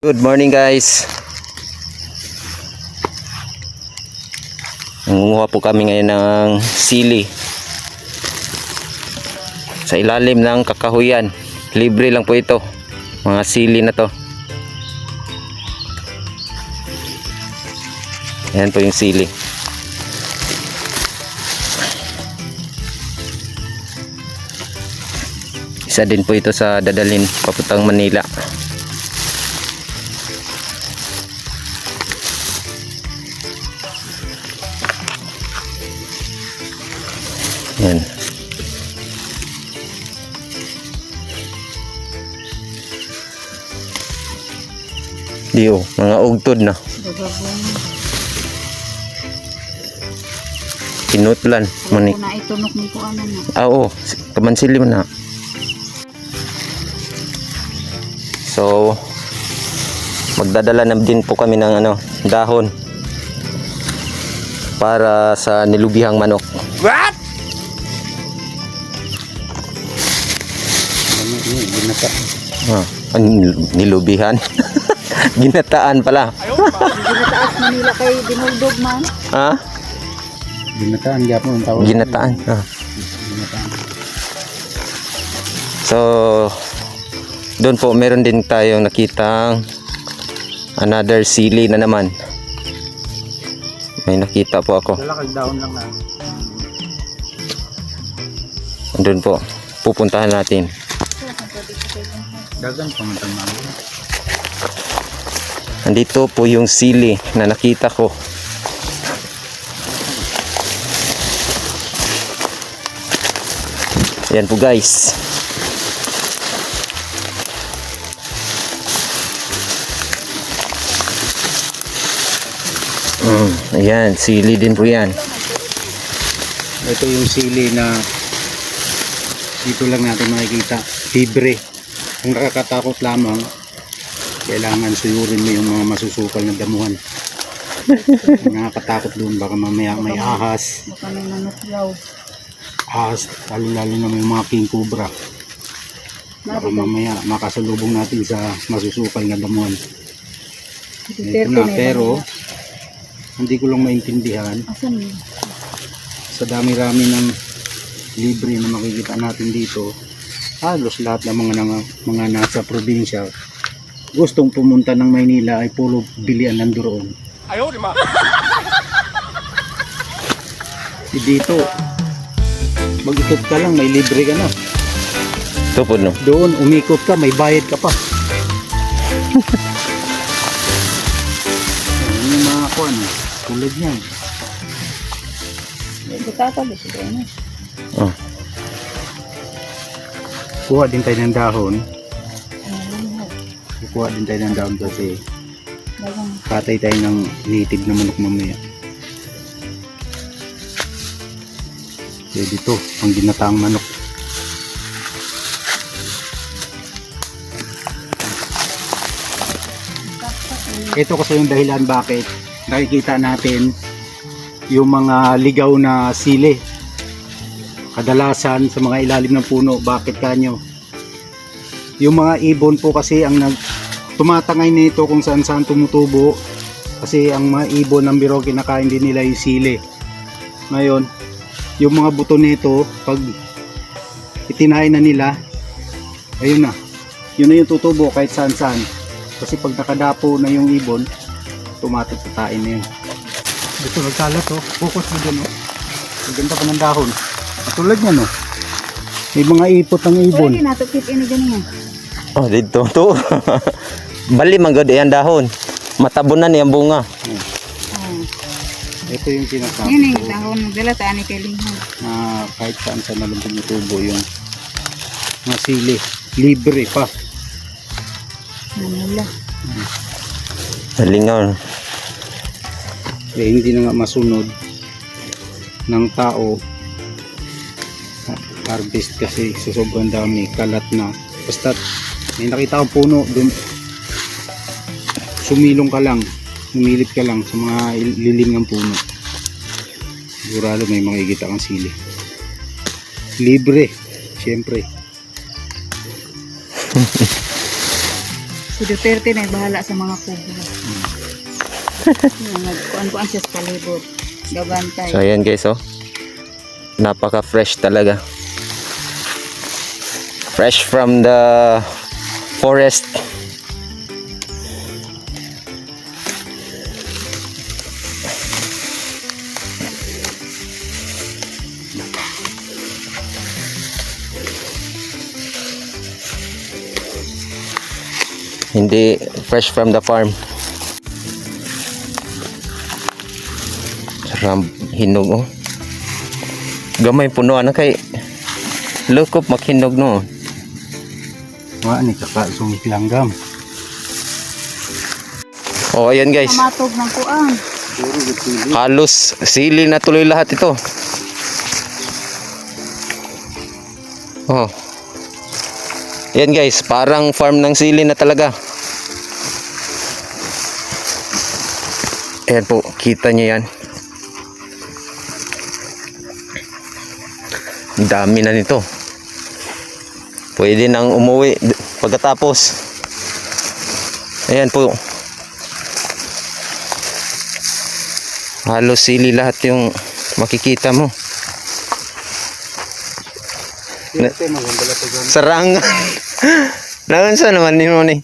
Good morning guys. Nangunguha po kami ngayon ng sili sa ilalim ng kakahuyan. Libre lang po ito, mga sili na to. Ayan po yung sili. Isa din po ito sa dadalhin papuntang Manila. Yan. Diyo, mga ugtod na. Pinutlan. Mani. Na itunok ni ko ano na. Oo, kamansili mo na. So, magdadala na din po kami ng dahon para sa nilubihang manok. What? Nilubihan. Ginataan pala. Ginataas Manila kay dinugdog man. Ha? Ginataan gyapon ang tawag. Ginataan. Ginataan. So, doon po meron din tayong nakitang another sili na naman. May nakita po ako. Dala kag daon lang na. Doon po. Pupuntahan natin. Dagan pamantang malo. Andito po yung sili na nakita ko. Ayan po guys. Ayan, sili din po yan. Ito yung sili na dito lang natin makikita. Libre. Ang nakakatakot lamang, kailangan suyurin mo yung mga masusukal na damuhan. Nakakatakot doon, baka mamaya may ahas. Baka may manok daw. Ahas, lalo na may mga king cobra. Baka mamaya makasalubong natin sa masusukal na damuhan. Ito na, pero hindi ko lang maintindihan Asan yun? sa dami-rami ng libre na makikita natin dito. Halos lahat ng mga nasa probinsya gustong pumunta ng Maynila ay puro bilian nandoon. Ayaw, di ba? Dito, mag-ikot ka lang, may libre ka na. Ito po no. Doon, umikot ka, may bayad ka pa. Ano yung mga kuwan, tulad yan. Ito tatalo siguro na. Oh. Kuha din tayo ng dahon. Kuha din tayo ng dahon kasi Dagang. patay tayo ng native na manok mamaya. Kaya dito, ang ginataang manok. Ito kasi yung dahilan bakit nakikita natin yung mga ligaw na sili. Kadalasan sa mga ilalim ng puno. Bakit kanyo? Yung mga ibon po kasi ang tumatangay nito kung saan saan tumutubo. Kasi ang mga ibon ng biro kinakain din nila yung sili. Ngayon, yung mga buto nito pag itinahin na nila, ayun na. Yun na yung tutubo kahit saan saan. Kasi pag nakadapo na yung ibon, tumatatatain na yun. Dito nagkalat oh. Focus mo dyan oh. Maganda pa ng dahon. Tulad niya no. May mga ipot ng ibon. Pwede natukip ini ganyan. Oh, dito to. Bali man gud yan dahon. Matabunan yung bunga. Ito yung sinasabi Yan yung ko dahon nagdala sa ani kay Linghan. na kahit saan sa nalang tumutubo yung mga sili. Libre pa. Manila. Lingaw. Kaya hindi na nga masunod ng tao harvest kasi sa sobrang dami kalat na. Basta may nakita akong puno dun, sumilong ka lang, humilip ka lang sa mga lilim ng puno, sigurado may makikita kang sili. Libre syempre. Si Duterte na bahala sa mga kubo. Nagkuan-kuan siya sa palibot. Gabantay. So ayan guys, oh. Napaka fresh talaga. Fresh from the forest. Hindi fresh from the farm. Sarap hinog, oh. Gamay punuan na kay lukop makhinog no. Wa ni kakasong langgam. Oh, ayan guys. Matog ng kuan. Puro gitsili. Halos sili na tuloy lahat ito. Oh. Yan guys, parang farm ng sili na talaga. Ayan po, kita nyo yan. Ang dami na nito. Pwede nang umuwi pagkatapos. Ayan po. Halos sili lahat yung makikita mo. Ito magandala to gan. Sarangan. Naunsa naman nimo ni?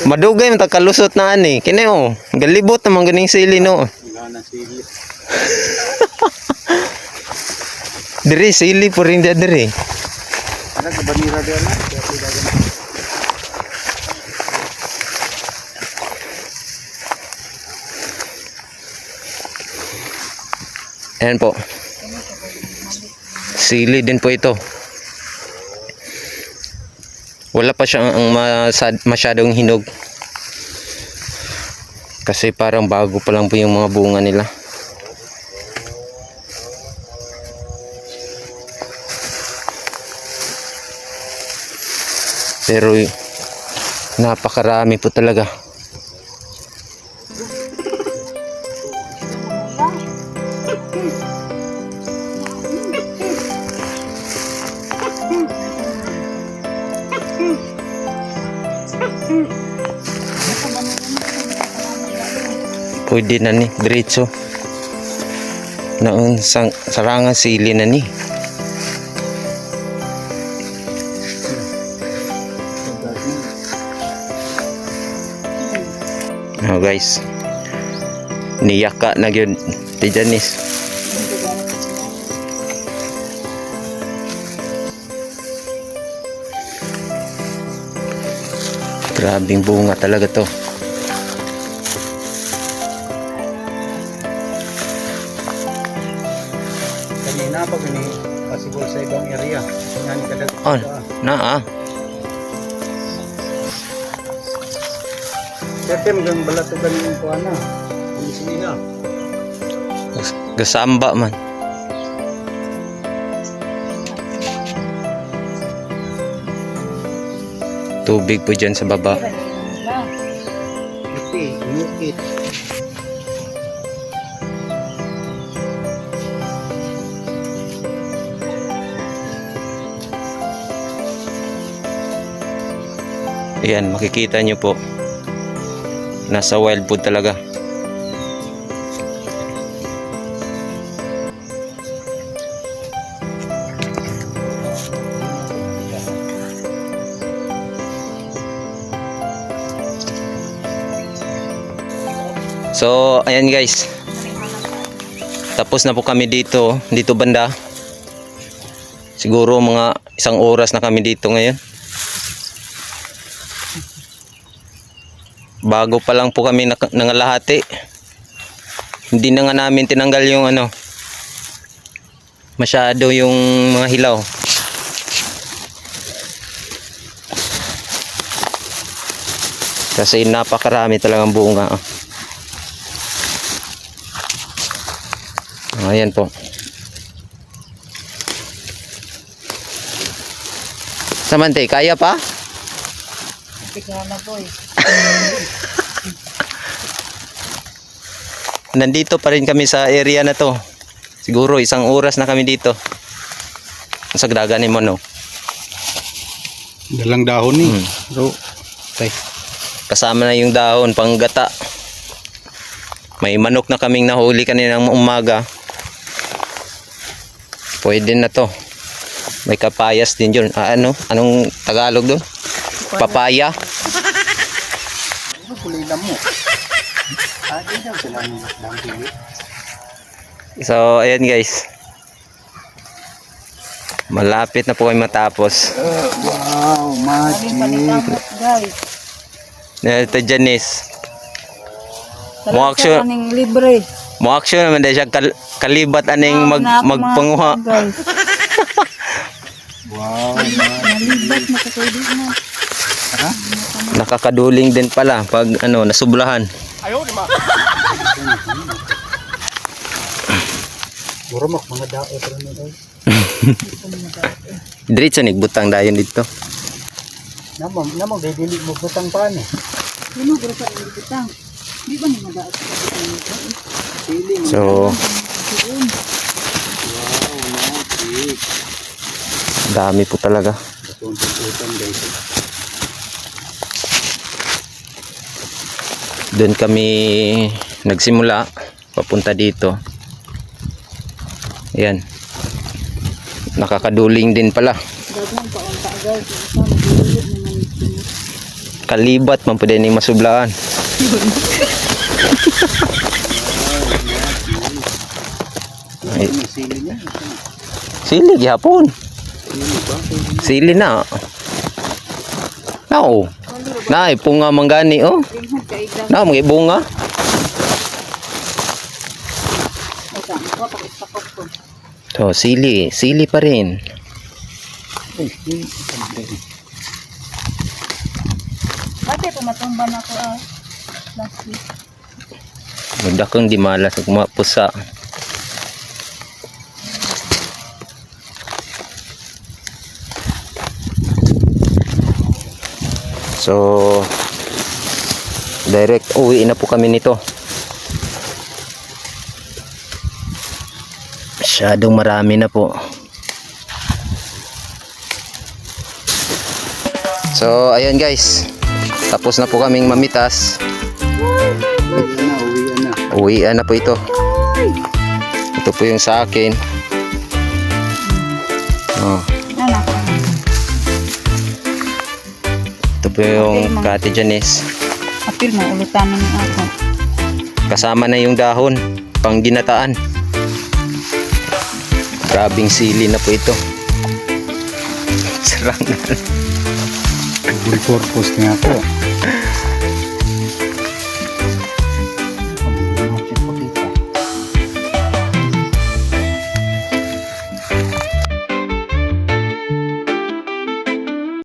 Madugay man ta kalusot na ani. Kini oh, galibot naman ganing sili no. Wala na sili. Diri sili po rin diri. Ana ka banira dia na. Kaya dagan. Ayan po. Sili din po ito. Wala pa siyang masyadong hinog. Kasi parang bago pa lang po yung mga bunga nila. Pero napakarami po talaga. Pwede na ni, diretso. Naon sarangan sili na ni. Oh guys. Niyaka na gyud ti Janice. Grabing bunga talaga to. Kanina pa gani possible sa ibang area. Ngani kada. Oh, naa. Kaya magang balatugan yung kuana. Ang sili na. Gasamba man. Tubig po dyan sa baba. Okay, inukit. Ayan, makikita nyo po. Nasa wild food talaga. So, ayan guys. Tapos na po kami dito banda. Siguro mga 1 oras na kami dito ngayon. Bago pa lang po kami nangalahati. Hindi na nga namin tinanggal yung masyado yung mga hilaw. Kasi napakarami talagang bunga. Ayan po. Samante, kaya pa? Tignan na boy. Nandito pa rin kami sa area na to. Siguro 1 oras na kami dito. Sa dagan ni mo no. Dalang dahon ni. So, Okay. Kasama na yung dahon, panggata. May manok na kaming nahuli kaninang umaga. Pwede na to. May kapayas din yun. Anong Tagalog doon? Papaya. Ano kulilan mo? Di daw sila ng dangkili. So, ayan guys. Malapit na po kayo matapos. Wow, Maraming palikamot, guys. Ito Janice. Mo Talaga action. kaning libre. Mo action naman dahil siya kalibat aning magpanguha. Guys. Wow, Nalibat na kakay na. Nakakaduling din pala pag nasublahan. mura mak mga daot rin na daw. Diretso nigbutang dayon dito. Namang bibili mo butang paan eh. Ano bro sa ibutang? Di ba ni madaot sa ibutang? Feeling. So, dami po talaga. Utang guys. Doon kami nagsimula papunta dito. Ayan. Nakakaduling din pala. Dagang paunta guys. Isa magulod naman ito. Kalibat man pwede ning masublaan. Ay, Sili niya. sili gihapon. Sili na. Nao. Nay punga manggani oh. Ringhod ka iglang. Na mga bunga. Ito, ako pakisakot ko. So, sili pa rin. Pati pumatumba na ako last week. Magdakong di malas ug mga pusa. So, direct uwi na po kami nito. Masyadong marami na po. So, ayun guys. Tapos na po kaming mamitas. Uwian na po ito. Ito po yung sa akin. Oh. Ano? Ito po yung Kati Janice. Apil mo, ulutan na niya ako. Kasama na yung dahon. Pang ginataan. Grabing sili na po ito. Sarang na. Full purpose nga ako.